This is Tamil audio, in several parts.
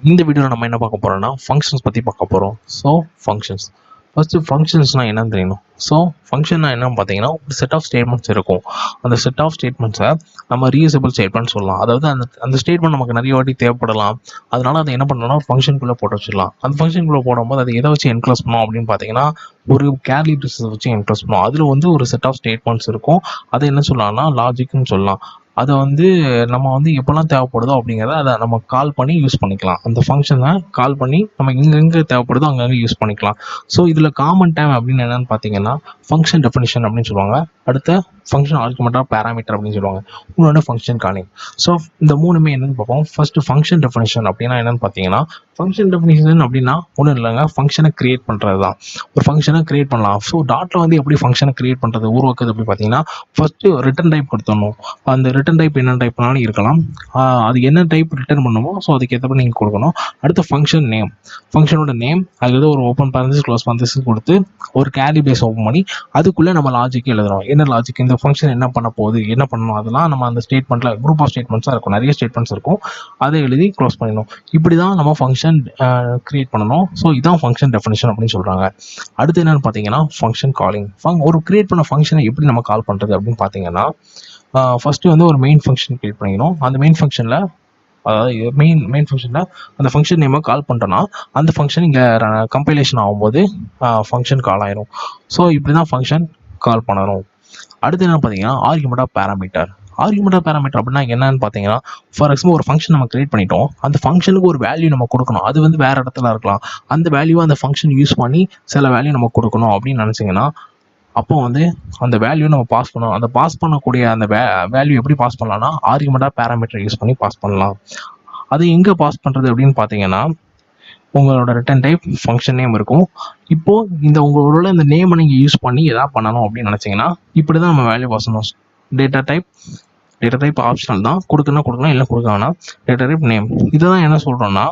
இந்த வீடியோவில் நம்ம என்ன பார்க்க போகிறோம்னா ஃபங்க்ஷன்ஸ் பற்றி பார்க்க போகிறோம். ஸோ ஃபங்க்ஷன்ஸ் ஃபஸ்ட்டு ஃபங்க்ஷன்ஸ்னால் என்னன்னு தெரியணும். ஸோ ஃபங்க்ஷன்னா என்னன்னு பார்த்தீங்கன்னா ஒரு செட் ஆஃப் ஸ்டேட்மெண்ட்ஸ் இருக்கும். அந்த செட் ஆஃப் ஸ்டேட்மெண்ட்ஸை நம்ம ரீயூசபிள் ஸ்டேட்மெண்ட் சொல்லலாம். அதாவது அந்த ஸ்டேட்மெண்ட் நமக்கு நிறைய வாட்டி தேவைப்படலாம். அதனால அதை என்ன பண்ணணும்னா ஒரு ஃபங்க்ஷனுக்குள்ளே போட்டு வச்சிடலாம். அந்த ஃபங்க்ஷனுக்குள்ளே போடும்போது அதை எதை வச்சு என்க்ளோஸ் பண்ணோம் அப்படின்னு பார்த்தீங்கன்னா ஒரு கேர்லி ப்ரேசஸ் வச்சு என்க்ளோஸ் பண்ணோம். அதில் ஒரு செட் ஆஃப் ஸ்டேட்மெண்ட்ஸ் இருக்கும். அதை என்ன சொல்லலாம்னா லாஜிக்னு சொல்லலாம். அதை நம்ம எப்போல்லாம் தேவைப்படுதோ அப்படிங்கிறத அதை நம்ம கால் பண்ணி யூஸ் பண்ணிக்கலாம். அந்த ஃபங்க்ஷனை கால் பண்ணி நம்ம எங்கெங்கே தேவைப்படுதோ அங்கங்கே யூஸ் பண்ணிக்கலாம். ஸோ இதில் காமன் டைம் அப்படின்னு என்னென்னு பார்த்தீங்கன்னா ஃபங்க்ஷன் டெஃபினிஷன் அப்படின்னு சொல்லுவாங்க. அடுத்த ஃபங்க்ஷன் ஆர்குமெண்ட் ஆஃப் பேராமீட்டர் அப்படின்னு சொல்லுவாங்க. இன்னொன்று ஃபங்க்ஷன் காலிங். ஸோ இந்த மூணுமே என்னென்னு பார்ப்போம். ஃபர்ஸ்ட் ஃபங்க்ஷன் டெஃபினிஷன் அப்படின்னா என்னென்னு பார்த்தீங்கன்னா ஃபங்க்ஷன் டெஃபினிஷன் அப்படின்னா ஒன்றும் இல்லைங்க, ஃபங்க்ஷனை கிரியேட் பண்ணுறது தான். ஒரு ஃபங்க்ஷனை கிரியேட் பண்ணலாம். ஸோ டாட்டில் எப்படி ஃபங்க்ஷனை கிரியேட் பண்ணுறது உருவாக்குது அப்படி பார்த்தீங்கன்னா ஃபஸ்ட்டு ரிட்டன் டைப் கொடுத்துடணும். அந்த ரிட்டன் டைப் என்ன டைப்னாலும் இருக்கலாம். அது என்ன டைப் ரிட்டர்ன் பண்ணுமோ ஸோ அதுக்கு ஏற்றப்ப நீங்கள் கொடுக்கணும். அடுத்து ஃபங்க்ஷன் நேம், ஃபங்க்ஷனோட நேம், அதுக்கு ஒரு ஓப்பன் பேரன்சிஸ் க்ளோஸ் பேரன்சிஸ் கொடுத்து ஒரு கேரி பேஸ் ஓப்பன் பண்ணி அதுக்குள்ளே நம்ம லாஜிக் எழுதணும். என்ன லாஜிக், இந்த ஃபங்க்ஷன் என்ன பண்ண போகுது, என்ன பண்ணணும், அதெல்லாம் நம்ம அந்த ஸ்டேட்மெண்ட்டில் குரூப் ஆஃப் ஸ்டேட்மெண்ட்ஸாக இருக்கும், நிறைய ஸ்டேட்மெண்ட்ஸ் இருக்கும், அதை எழுதி க்ளோஸ் பண்ணிடணும். இப்படி தான் நம்ம ஃபங்க்ஷன் கிரியேட் பண்ணணும். ஸோ இதான் ஃபங்க்ஷன் டெஃபினிஷன் அப்படின்னு சொல்கிறாங்க. அடுத்து என்னென்னு பார்த்தீங்கன்னா ஃபங்க்ஷன் காலிங். ஒரு கிரியேட் பண்ண ஃபங்க்ஷனை எப்படி நம்ம கால் பண்ணுறது அப்படின்னு பார்த்தீங்கன்னா ஃபஸ்ட்டு ஒரு மெயின் ஃபங்க்ஷன் கிரியேட் பண்ணிக்கணும். அந்த மெயின் ஃபங்க்ஷனில் அதாவது மெயின் ஃபங்க்ஷனில் அந்த ஃபங்க்ஷன் நேமை கால் பண்ணிட்டோன்னா அந்த ஃபங்க்ஷன் இங்கே கம்பைலேஷன் ஆகும்போது ஃபங்க்ஷன் கால் ஆயிரும். ஸோ இப்படி தான் ஃபங்க்ஷன் கால் பண்ணணும். அடுத்து என்ன பார்த்தீங்கன்னா argument of parameter. Argument of parameter அப்படின்னா என்னன்னு பார்த்தீங்கன்னா ஃபார் எக்ஸாம்பிள் ஒரு ஃபங்க்ஷன் நம்ம கிரியேட் பண்ணிட்டோம். அந்த ஃபங்க்ஷனுக்கு ஒரு வேல்யூ நம்ம கொடுக்கணும். அது வேறு இடத்துல இருக்கலாம். அந்த வேல்யூவை அந்த ஃபங்க்ஷன் யூஸ் பண்ணி சில வேல்யூ நம்ம கொடுக்கணும் அப்படின்னு நினச்சிங்கன்னா அப்போ அந்த வேல்யூ நம்ம பாஸ் பண்ணணும். அந்த பாஸ் பண்ணக்கூடிய அந்த வேல்யூ எப்படி பாஸ் பண்ணலாம்னா ஆர்குமெண்ட் ஆஃப் பேராமீட்டர் யூஸ் பண்ணி பாஸ் பண்ணலாம். அது எங்கே பாஸ் பண்ணுறது அப்படின்னு பார்த்தீங்கன்னா உங்களோட ரிட்டன் டைப் ஃபங்க்ஷன் நேம் இருக்கும். இப்போது உங்களோட இந்த நேமை நீங்கள் யூஸ் பண்ணி எதாவது பண்ணணும் அப்படின்னு நினச்சிங்கன்னா இப்படி தான் நம்ம வேல்யூ பாஸ் பண்ணணும். டேட்டா டைப் ஆப்ஷனல் தான், கொடுக்கலாம் இல்லை கொடுக்க வேணாம். டேட்டா டைப் நேம், இதை தான் என்ன சொல்கிறோன்னா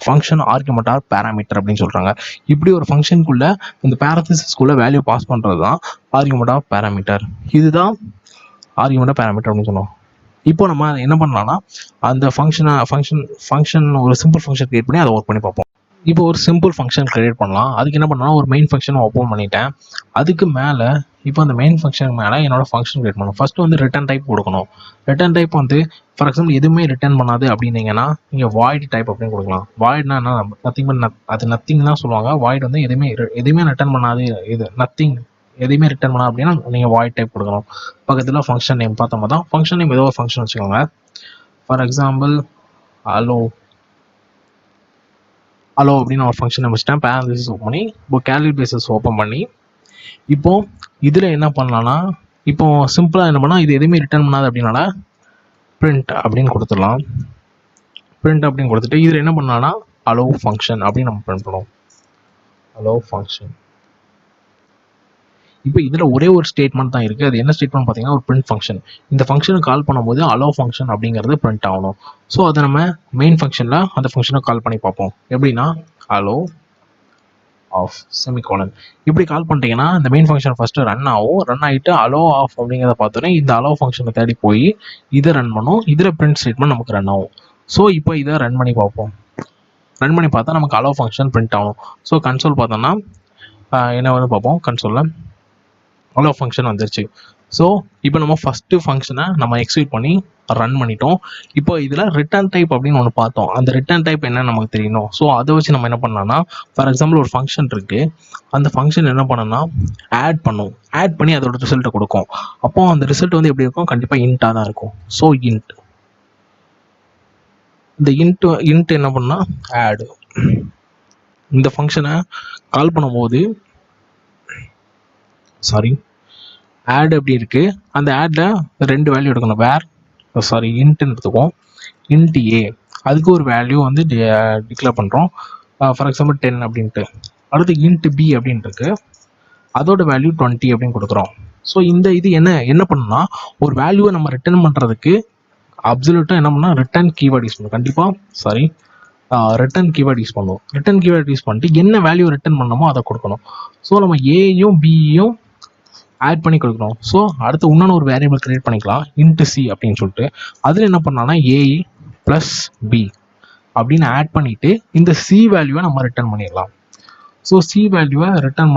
ஃபங்க்ஷன் ஆர்குமெண்ட் ஆர் பேராமீட்டர் அப்படின்னு சொல்கிறாங்க. இப்படி ஒரு ஃபங்க்ஷனுக்குள்ளே இந்த பேரந்திசிஸ்குள்ளே வேல்யூ பாஸ் பண்ணுறது தான் ஆர்குமெண்ட் ஆஃப் பேராமீட்டர். இதுதான் ஆர்குமெண்ட் ஆஃப் பேராமீட்டர் அப்படின்னு சொல்லுவோம். இப்போ நம்ம என்ன பண்ணலாம்னா அந்த ஃபங்க்ஷன் ஒரு சிம்பிள் ஃபங்க்ஷன் கிரியேட் பண்ணி அதை ஒர்க் பண்ணி பார்ப்போம். இப்போ ஒரு சிம்பிள் ஃபங்க்ஷன் கிரியேட் பண்ணலாம். அதுக்கு என்ன பண்ணலாம், ஒரு மெயின் ஃபங்க்ஷன் ஓப்பன் பண்ணிட்டேன். அதுக்கு மேலே இப்போ அந்த மெயின் ஃபங்க்ஷன் மேலே என்னோட ஃபங்க்ஷன் கிரியேட் பண்ணணும். ஃபஸ்ட்டு ரிட்டன் டைப் கொடுக்கணும். ரிட்டன் டைப் ஃபார் எக்ஸாம்பிள் எதுவுமே ரிட்டர்ன் பண்ணாது அப்படின்னீங்கன்னா நீங்கள் வாய்ட் டைப் அப்படின்னு கொடுக்கலாம். வாய்ட்னா என்ன, நத்திங் அது நத்திங் தான் சொல்லுவாங்க. வாய்ட் எதுவுமே ரிட்டர்ன் பண்ணாது, இது நத்திங் எதுவுமே ரிட்டர்ன் பண்ணா அப்படின்னா நீங்கள் வாய்ட் டைப் கொடுக்கணும். பக்கத்தில் ஃபங்க்ஷன் நேம் பார்த்தோம் தான். ஃபங்க்ஷன் நேம் ஏதோ ஒரு ஃபங்க்ஷன் வச்சுக்கோங்க. ஃபார் எக்ஸாம்பிள் அலோ அப்படின்னு ஒரு ஃபங்க்ஷன் வச்சுட்டேன். பேரந்திசிஸ் ஓப்பன் பண்ணி இப்போ கேர்லி பேசஸ் ஓப்பன் பண்ணி இப்போ இதில் என்ன பண்ணலாம்னா இப்போ சிம்பிளாக என்ன பண்ணால் இது எதுவுமே ரிட்டர்ன் பண்ணாது அப்படின்னால பிரிண்ட் அப்படின்னு கொடுத்துடலாம். பிரிண்ட் அப்படின்னு கொடுத்துட்டு இதில் என்ன பண்ணலாம்னா அலோ ஃபங்க்ஷன் அப்படின்னு நம்ம பிரிண்ட் பண்ணுவோம். Allow function. இப்போ இதில் ஒரே ஒரு ஸ்டேட்மெண்ட் தான் இருக்குது. அது என்ன ஸ்டேட்மெண்ட் பார்த்தீங்கன்னா ஒரு பிரிண்ட் ஃபங்க்ஷன். இந்த ஃபங்க்ஷனை கால் பண்ணும்போது அலோ ஃபங்க்ஷன் அப்படிங்கிறது பிரிண்ட் ஆகணும். ஸோ அதை நம்ம மெயின் ஃபங்க்ஷனில் அந்த ஃபங்க்ஷனை கால் பண்ணி பார்ப்போம். எப்படின்னா அலோ ஆஃப் செமிகோலன். இப்படி கால் பண்ணிட்டீங்கன்னா இந்த மெயின் ஃபங்க்ஷன் ஃபஸ்ட்டு ரன் ஆகும். ரன் ஆகிட்டு அலோ ஆஃப் அப்படிங்கிறத பார்த்தோன்னே இந்த அலோ ஃபங்க்ஷனை தேடி போய் இதை ரன் பண்ணும். இதில் பிரிண்ட் ஸ்டேட்மெண்ட் நமக்கு ரன் ஆகும். ஸோ இப்போ இதை ரன் பண்ணி பார்ப்போம். ரன் பண்ணி பார்த்தா நமக்கு அலோ ஃபங்க்ஷன் பிரிண்ட் ஆகணும். ஸோ கன்சோல் பார்த்தோன்னா என்ன பார்ப்போம். கன்சோலில் அலோ ஃபங்க்ஷன் வந்துருச்சு. ஸோ இப்போ நம்ம ஃபஸ்ட்டு ஃபங்க்ஷனை நம்ம எக்ஸிக்யூட் பண்ணி ரன் பண்ணிட்டோம். இப்போ இதில் ரிட்டர்ன் டைப் அப்படின்னு ஒன்று பார்த்தோம். அந்த ரிட்டர்ன் டைப் என்னன்னு நமக்கு தெரியணும். ஸோ அதை வச்சு நம்ம என்ன பண்ணலாம்னா ஃபார் எக்ஸாம்பிள் ஒரு ஃபங்க்ஷன் இருக்குது. அந்த ஃபங்க்ஷன் என்ன பண்ணணும்னா ஆட் பண்ணி அதோட ரிசல்ட்டை கொடுக்கும். அப்போ அந்த ரிசல்ட் எப்படி இருக்கும், கண்டிப்பாக இன்ட்டாக தான் இருக்கும். ஸோ இந்த இன்ட் என்ன பண்ணால் ஆட். இந்த ஃபங்க்ஷனை கால் பண்ணும்போது ஆட் எப்படி இருக்கு, அந்த ஆட்ல 2 வேல்யூ எடுக்கணும். இன்ட்னு எடுத்துக்கோம். இன்ட் ஏ, அதுக்கு ஒரு வேல்யூ டிக்ளேர் பண்ணுறோம். ஃபார் எக்ஸாம்பிள் 10 அப்படின்ட்டு. அடுத்து இன்ட் பி அப்படின்ட்டு இருக்கு, அதோட வேல்யூ 20 அப்படின்னு கொடுக்குறோம். ஸோ இது என்ன பண்ணுன்னா ஒரு வேல்யூவை நம்ம ரிட்டர்ன் பண்ணுறதுக்கு அப்சல்யூட்டாக என்ன பண்ணால் ரிட்டர்ன் கீவேர்ட் யூஸ் பண்ணும். கண்டிப்பாக ரிட்டர்ன் கீவேர்ட் யூஸ் பண்ணுவோம். ரிட்டர்ன் கீவேர்ட் யூஸ் பண்ணிட்டு என்ன வேல்யூ ரிட்டர்ன் பண்ணணுமோ அதை கொடுக்கணும். ஸோ நம்ம ஏயும் பியும் ஆட் பண்ணி கொடுக்கணும். ஸோ அடுத்து இன்னொன்று ஒரு வேரியபிள் கிரியேட் பண்ணிக்கலாம், இன்ட் சி அப்படின்னு சொல்லிட்டு. அதில் என்ன பண்ணலாம்னா ஏ ப்ளஸ் பி அப்படின்னு ஆட் பண்ணிட்டு இந்த சி வேல்யூவை நம்ம ரிட்டர்ன் பண்ணிடலாம். ஸோ சி வேல்யூவை ரிட்டர்ன்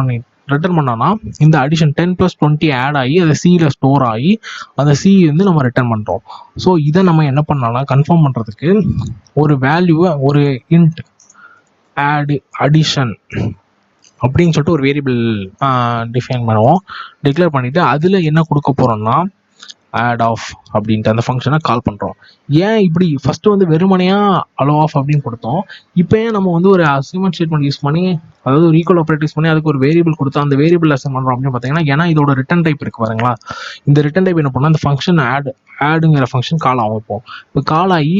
பண்ணோம்னா இந்த அடிஷன் 10 + 20 ஆட் ஆகி அதை சியில் ஸ்டோர் ஆகி அந்த சி வந்து நம்ம ரிட்டர்ன் பண்ணுறோம். ஸோ இதை நம்ம என்ன பண்ணலாம், கன்ஃபார்ம் பண்ணுறதுக்கு ஒரு வேல்யூவை ஒரு இன்ட் ஆட் அடிஷன் அப்படின்னு சொல்லிட்டு ஒரு வேரியபிள் டிஃபைன் பண்ணுவோம். டிக்ளேர் பண்ணிவிட்டு அதில் என்ன கொடுக்க போகிறோம்னா ஆட் ஆஃப் அப்படின்ட்டு அந்த ஃபங்க்ஷனை கால் பண்ணுறோம். ஏன் இப்படி ஃபஸ்ட்டு வந்து வெறுமனையாக அலோ ஆஃப் அப்படின்னு கொடுத்தோம், இப்போ ஏன் நம்ம வந்து ஒரு அசைன்மெண்ட் ஸ்டேட்மெண்ட் யூஸ் பண்ணி, அதாவது ஒரு ஈக்குவல் ஆப்ரேட் யூஸ் பண்ணி அதுக்கு ஒரு வேரியபிள் கொடுத்து அந்த வேரியபிள் அசைன் பண்ணுறோம் அப்படின்னு பார்த்தீங்கன்னா, ஏன்னா இதோட ரிட்டர்ன் டைப் இருக்குது பாருங்களா. இந்த ரிட்டர்ன் டைப் என்ன பண்ணால் அந்த ஃபங்க்ஷன் ஆடுங்கிற ஃபங்க்ஷன் கால் ஆகும். இப்போ கால் ஆகி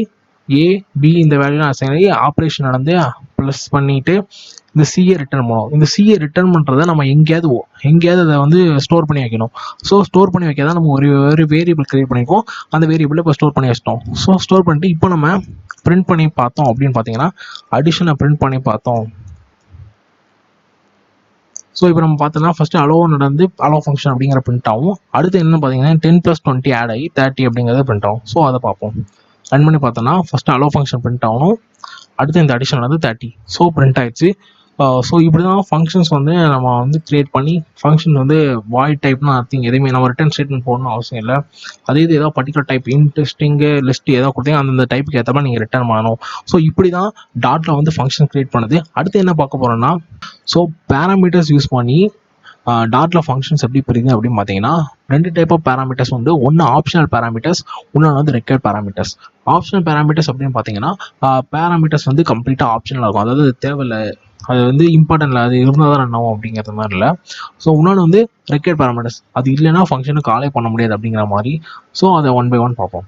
ஏ பி இந்த வேல்யூலாம் அசைன் ஆகி ஆப்ரேஷன் நடந்து ப்ளஸ் பண்ணிவிட்டு இந்த சிஏ ரிட்டர்ன் பண்ணுவோம். இந்த சிஏ ரிட்டர்ன் பண்ணுறதை நம்ம எங்கேயாவது அதை வந்து ஸ்டோர் பண்ணி வைக்கணும். ஸோ ஸ்டோர் பண்ணி வைக்க தான் நம்ம ஒரு வேரியபிள் கிரியேட் பண்ணியிருக்கோம். அந்த வேரியபிளை இப்போ ஸ்டோர் பண்ணி வச்சிட்டோம். ஸோ ஸ்டோர் பண்ணிட்டு இப்போ நம்ம பிரிண்ட் பண்ணி பார்த்தோம் அப்படின்னு பார்த்தீங்கன்னா அடிஷனை பிரிண்ட் பண்ணி பார்த்தோம். ஸோ இப்போ நம்ம பார்த்தோம்னா ஃபஸ்ட்டு அலோ நடந்து அலோ ஃபங்க்ஷன் அப்படிங்கிற பிரிண்ட் ஆகும். அடுத்து என்ன பார்த்தீங்கன்னா 10 + 20 ஆட் ஆகி 30 அப்படிங்கிறத பிரிண்ட் ஆகும். ஸோ அதை பார்ப்போம். ரன் பண்ணி பார்த்தோன்னா ஃபஸ்ட்டு அலோ ஃபங்க்ஷன் பிரிண்ட் ஆகணும். அடுத்து இந்த அடிஷன் வந்து 30. ஸோ பிரிண்ட் ஆயிடுச்சு. ஸோ இப்படி தான் ஃபங்க்ஷன்ஸ் வந்து நம்ம வந்து கிரியேட் பண்ணி ஃபங்க்ஷன் வந்து வாய்ட் டைப்னா நத்திங், எதுவுமே நம்ம ரிட்டர்ன் ஸ்டேட்மெண்ட் போடணும் அவசியம் இல்லை. அதே இது ஏதாவது பர்டிகுலர் டைப் இன்ட்ரெஸ்டிங்கு லிஸ்ட் ஏதாவது கொடுத்தீங்க அந்த டைப்புக்கு ஏற்ற மாதிரி நீங்கள் ரிட்டர்ன் பண்ணணும். ஸோ இப்படி தான் டாட்டில் வந்து ஃபங்க்ஷன் கிரியேட் பண்ணுது. அடுத்து என்ன பார்க்க போகிறோன்னா, ஸோ பேராமீட்டர்ஸ் யூஸ் பண்ணி டாட்டில் ஃபங்க்ஷன்ஸ் எப்படி பிரியுது அப்படின்னு பார்த்தீங்கன்னா 2 டைப் ஆஃப் பேராமீட்டர்ஸ் வந்து ஒன்று ஆப்ஷனல் பேராமீட்டர்ஸ், இன்னொன்று வந்து ரெக்வயர்ட் பேராமீட்டர்ஸ். ஆப்ஷனல் பேராமீட்டர்ஸ் அப்படின்னு பார்த்தீங்கன்னா பேராமீட்டர்ஸ் வந்து கம்ப்ளீட்டாக ஆப்ஷனலாக இருக்கும், அதாவது தேவையில்லை, அது வந்து இம்பார்ட்டன்ட் இல்லை, அது இருந்தால் தான் ரன் ஆகும் அப்படிங்கிறது மாதிரி இல்லை. ஸோ இன்னொன்று வந்து ரெக்வயர்ட் பேராமீட்டர்ஸ், அது இல்லைன்னா ஃபங்க்ஷனுக்கு காலே பண்ண முடியாது அப்படிங்கிற மாதிரி. ஸோ அதை 1 by 1 பார்ப்போம்.